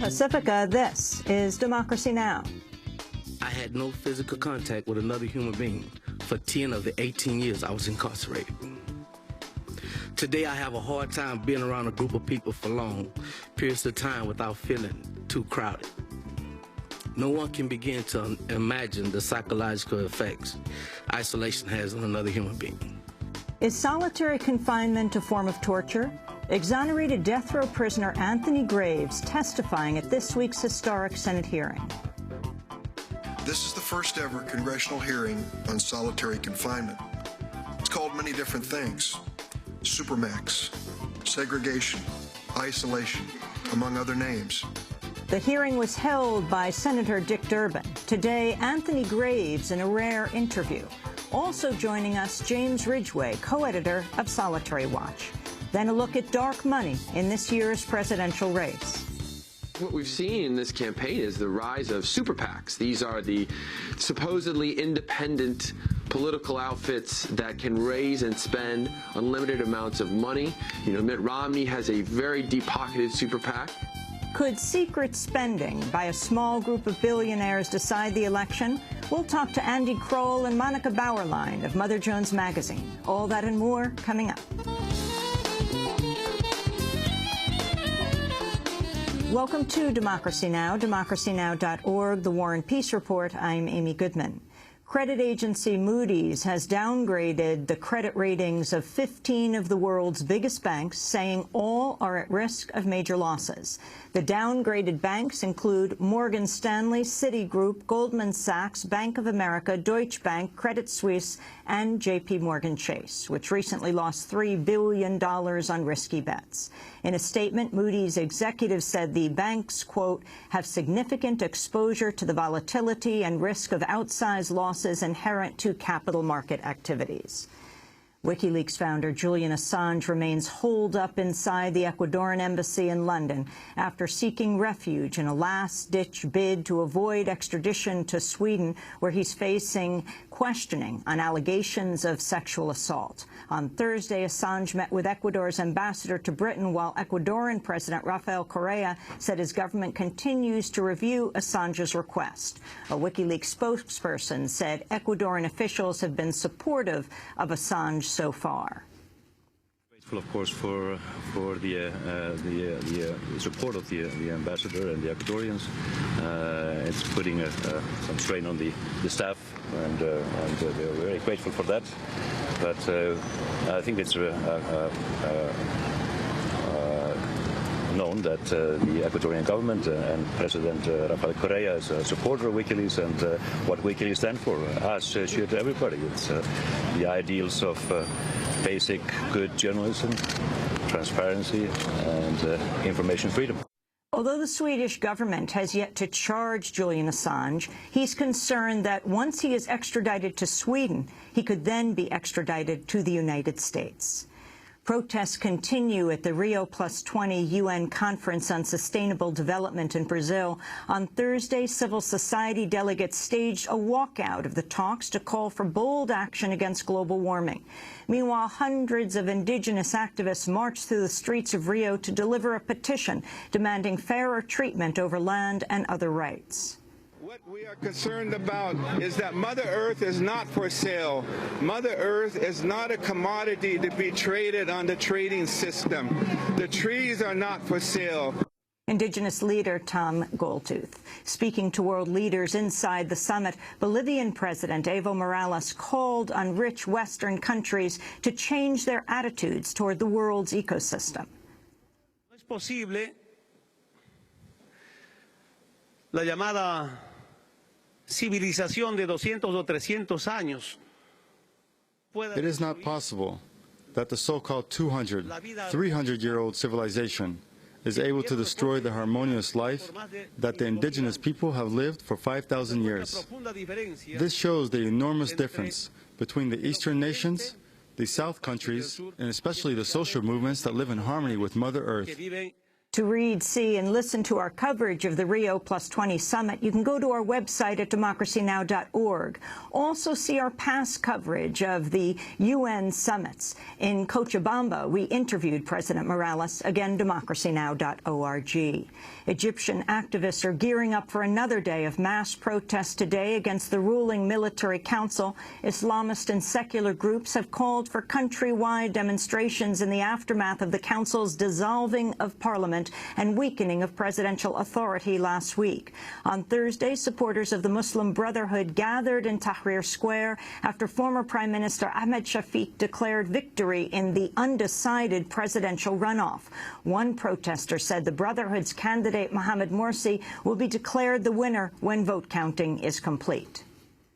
Pacifica, this is Democracy Now! I had no physical contact with another human being for 10 of the 18 years I was incarcerated. Today I have a hard time being around a group of people for long periods of time without feeling too crowded. No one can begin to imagine the psychological effects isolation has on another human being. Is solitary confinement a form of torture? Exonerated death row prisoner Anthony Graves testifying at this week's historic Senate hearing. This is the first ever congressional hearing on solitary confinement. It's called many different things: supermax, segregation, isolation, among other names. The hearing was held by Senator Dick Durbin. Today, Anthony Graves in a rare interview. Also joining us, James Ridgway, co-editor of Solitary Watch. Then a look at dark money in this year's presidential race. What we've seen in this campaign is the rise of super PACs. These are the supposedly independent political outfits that can raise and spend unlimited amounts of money. You know, Mitt Romney has a very deep-pocketed super PAC. Could secret spending by a small group of billionaires decide the election? We'll talk to Andy Kroll and Monica Bauerlein of Mother Jones Magazine. All that and more coming up. Welcome to Democracy Now!, democracynow.org, The War and Peace Report. I'm Amy Goodman. Credit agency Moody's has downgraded the credit ratings of 15 of the world's biggest banks, saying all are at risk of major losses. The downgraded banks include Morgan Stanley, Citigroup, Goldman Sachs, Bank of America, Deutsche Bank, Credit Suisse, and J.P. Morgan Chase, which recently lost $3 billion on risky bets. In a statement, Moody's executives said the banks, quote, have significant exposure to the volatility and risk of outsized losses inherent to capital market activities. WikiLeaks founder Julian Assange remains holed up inside the Ecuadorian embassy in London after seeking refuge in a last-ditch bid to avoid extradition to Sweden, where he's facing questioning on allegations of sexual assault. On Thursday, Assange met with Ecuador's ambassador to Britain, while Ecuadorian President Rafael Correa said his government continues to review Assange's request. A WikiLeaks spokesperson said Ecuadorian officials have been supportive of Assange so far. Grateful, of course, for the support of the ambassador and the Ecuadorians. It's putting some strain on the staff, and they're very grateful for that. But I think it's known that the Ecuadorian government and President Rafael Correa is a supporter of WikiLeaks and what WikiLeaks stands for, as should everybody. It's the ideals of basic good journalism, transparency, and information freedom. Although the Swedish government has yet to charge Julian Assange, he's concerned that once he is extradited to Sweden, he could then be extradited to the United States. Protests continue at the Rio+20 UN Conference on Sustainable Development in Brazil. On Thursday, civil society delegates staged a walkout of the talks to call for bold action against global warming. Meanwhile, hundreds of indigenous activists marched through the streets of Rio to deliver a petition demanding fairer treatment over land and other rights. What we are concerned about is that Mother Earth is not for sale. Mother Earth is not a commodity to be traded on the trading system. The trees are not for sale. Indigenous leader Tom Goldtooth. Speaking to world leaders inside the summit, Bolivian President Evo Morales called on rich Western countries to change their attitudes toward the world's ecosystem. No es posible la llamada civilización de 200 o 300 años. It is not possible that the so-called 200, 300-year-old civilization is able to destroy the harmonious life that the indigenous people have lived for 5,000 years. This shows the enormous difference between the Eastern nations, the South countries, and especially the social movements that live in harmony with Mother Earth. To read, see, and listen to our coverage of the Rio+20 summit, you can go to our website at democracynow.org. Also see our past coverage of the UN summits. In Cochabamba, we interviewed President Morales. Again, democracynow.org. Egyptian activists are gearing up for another day of mass protests today against the ruling military council. Islamist and secular groups have called for countrywide demonstrations in the aftermath of the council's dissolving of parliament and weakening of presidential authority last week. On Thursday, supporters of the Muslim Brotherhood gathered in Tahrir Square after former Prime Minister Ahmed Shafiq declared victory in the undecided presidential runoff. One protester said the Brotherhood's candidate Mohamed Morsi will be declared the winner when vote counting is complete.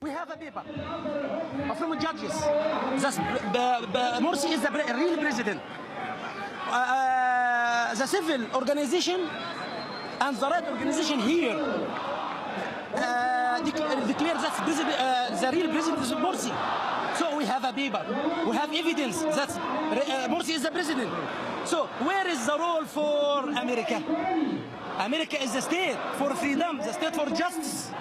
We have a paper from judges. Morsi is the real president. The civil organization and the right organization here declare that the real president is Morsi. So we have a paper. We have evidence that Morsi is the president. So where is the role for America? America is the state for freedom, the state for justice.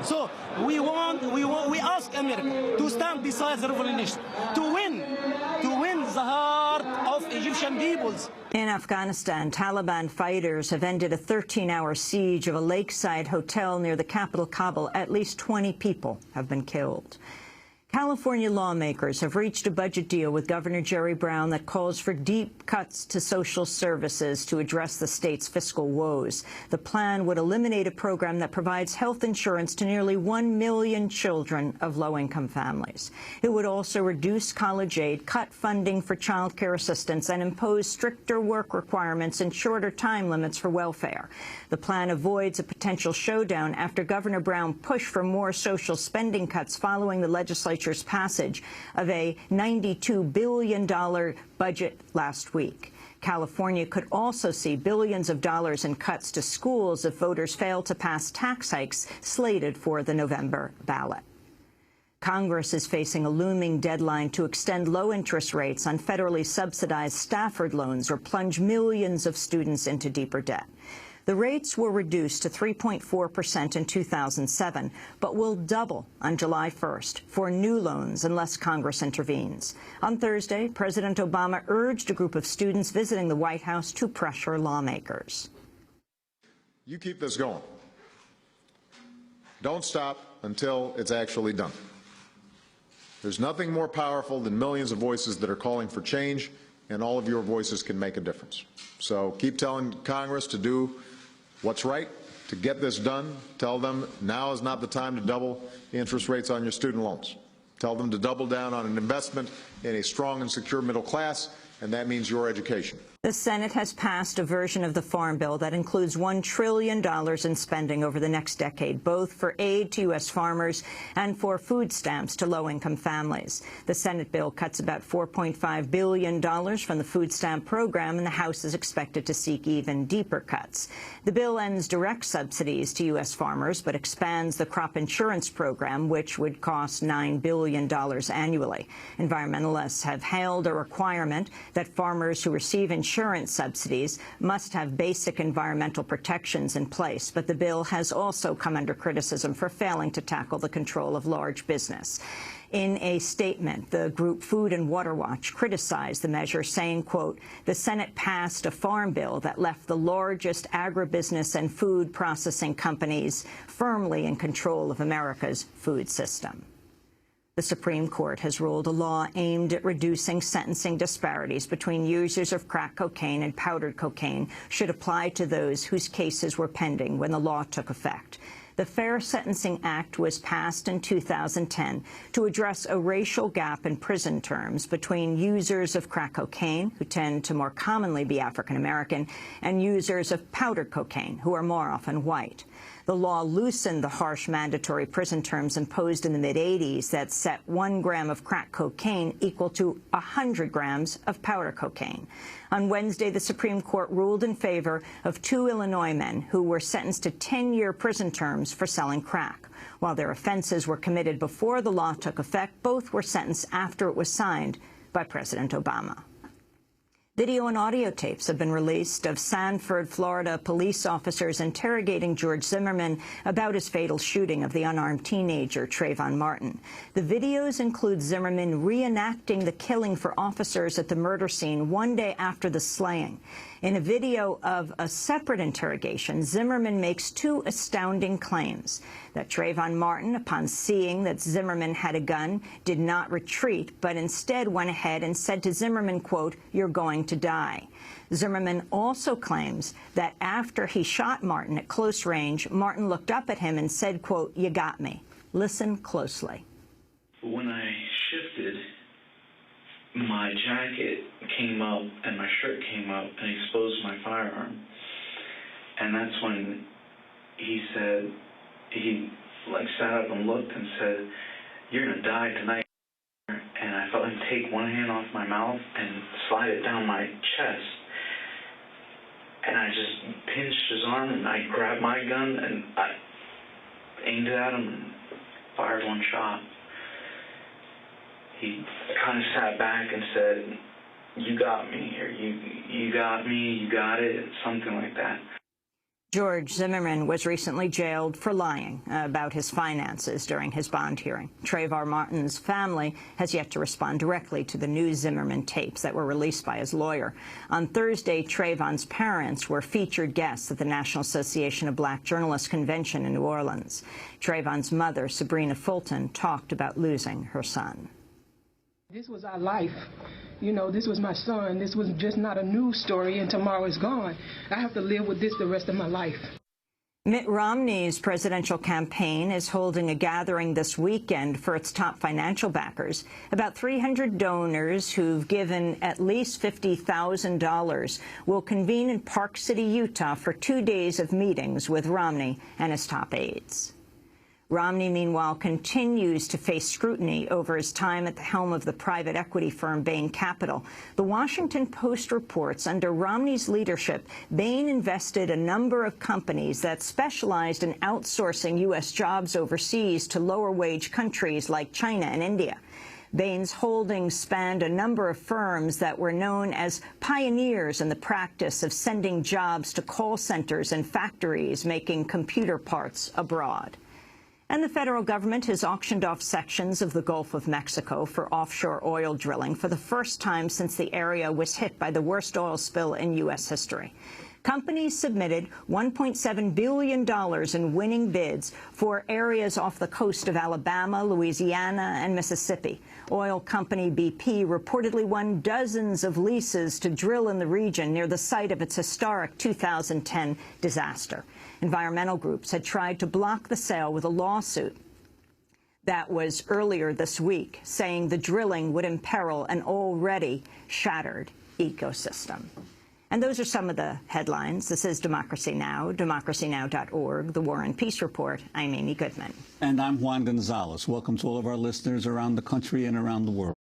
So we ask America to stand beside the revolution, to win the heart of Egyptian peoples. In Afghanistan, Taliban fighters have ended a 13-hour siege of a lakeside hotel near the capital, Kabul. At least 20 people have been killed. California lawmakers have reached a budget deal with Governor Jerry Brown that calls for deep cuts to social services to address the state's fiscal woes. The plan would eliminate a program that provides health insurance to nearly 1 million children of low-income families. It would also reduce college aid, cut funding for child care assistance, and impose stricter work requirements and shorter time limits for welfare. The plan avoids a potential showdown after Governor Brown pushed for more social spending cuts following the legislature's passage of a $92 billion budget last week. California could also see billions of dollars in cuts to schools if voters fail to pass tax hikes slated for the November ballot. Congress is facing a looming deadline to extend low interest rates on federally subsidized Stafford loans or plunge millions of students into deeper debt. The rates were reduced to 3.4% in 2007, but will double on July 1st for new loans unless Congress intervenes. On Thursday, President Obama urged a group of students visiting the White House to pressure lawmakers. You keep this going. Don't stop until it's actually done. There's nothing more powerful than millions of voices that are calling for change, and all of your voices can make a difference. So keep telling Congress to do what's right to get this done. Tell them now is not the time to double the interest rates on your student loans. Tell them to double down on an investment in a strong and secure middle class, and that means your education. The Senate has passed a version of the Farm Bill that includes $1 trillion in spending over the next decade, both for aid to U.S. farmers and for food stamps to low-income families. The Senate bill cuts about $4.5 billion from the food stamp program, and the House is expected to seek even deeper cuts. The bill ends direct subsidies to U.S. farmers, but expands the crop insurance program, which would cost $9 billion annually. Environmentalists have hailed a requirement that farmers who receive insurance subsidies must have basic environmental protections in place, but the bill has also come under criticism for failing to tackle the control of large business. In a statement, the group Food and Water Watch criticized the measure, saying, quote, "The Senate passed a farm bill that left the largest agribusiness and food processing companies firmly in control of America's food system." The Supreme Court has ruled a law aimed at reducing sentencing disparities between users of crack cocaine and powdered cocaine should apply to those whose cases were pending when the law took effect. The Fair Sentencing Act was passed in 2010 to address a racial gap in prison terms between users of crack cocaine, who tend to more commonly be African American, and users of powdered cocaine, who are more often white. The law loosened the harsh mandatory prison terms imposed in the mid-'80s that set 1 gram of crack cocaine equal to 100 grams of powder cocaine. On Wednesday, the Supreme Court ruled in favor of 2 Illinois men who were sentenced to 10-year prison terms for selling crack. While their offenses were committed before the law took effect, both were sentenced after it was signed by President Obama. Video and audio tapes have been released of Sanford, Florida police officers interrogating George Zimmerman about his fatal shooting of the unarmed teenager Trayvon Martin. The videos include Zimmerman reenacting the killing for officers at the murder scene one day after the slaying. In a video of a separate interrogation, Zimmerman makes two astounding claims: that Trayvon Martin, upon seeing that Zimmerman had a gun, did not retreat, but instead went ahead and said to Zimmerman, quote, "You're going to die." Zimmerman also claims that after he shot Martin at close range, Martin looked up at him and said, quote, "You got me." Listen closely. When I shifted, my jacket came up and my shirt came up and exposed my firearm. And that's when he said, he sat up and looked and said, "You're going to die tonight." And I felt him take one hand off my mouth and slide it down my chest. And I just pinched his arm and I grabbed my gun and I aimed it at him and fired one shot. He kind of sat back and said, "You got me," or you got me, you got it, something like that. George Zimmerman was recently jailed for lying about his finances during his bond hearing. Trayvon Martin's family has yet to respond directly to the new Zimmerman tapes that were released by his lawyer. On Thursday, Trayvon's parents were featured guests at the National Association of Black Journalists Convention in New Orleans. Trayvon's mother, Sabrina Fulton, talked about losing her son. This was our life. You know, this was my son. This was just not a news story and tomorrow is gone. I have to live with this the rest of my life. Mitt Romney's presidential campaign is holding a gathering this weekend for its top financial backers. About 300 donors who've given at least $50,000 will convene in Park City, Utah for 2 days of meetings with Romney and his top aides. Romney, meanwhile, continues to face scrutiny over his time at the helm of the private equity firm Bain Capital. The Washington Post reports under Romney's leadership, Bain invested a number of companies that specialized in outsourcing U.S. jobs overseas to lower-wage countries like China and India. Bain's holdings spanned a number of firms that were known as pioneers in the practice of sending jobs to call centers and factories making computer parts abroad. And the federal government has auctioned off sections of the Gulf of Mexico for offshore oil drilling for the first time since the area was hit by the worst oil spill in U.S. history. Companies submitted $1.7 billion in winning bids for areas off the coast of Alabama, Louisiana, and Mississippi. Oil company BP reportedly won dozens of leases to drill in the region near the site of its historic 2010 disaster. Environmental groups had tried to block the sale with a lawsuit that was earlier this week, saying the drilling would imperil an already shattered ecosystem. And those are some of the headlines. This is Democracy Now!, democracynow.org, The War and Peace Report. I'm Amy Goodman. And I'm Juan Gonzalez. Welcome to all of our listeners around the country and around the world.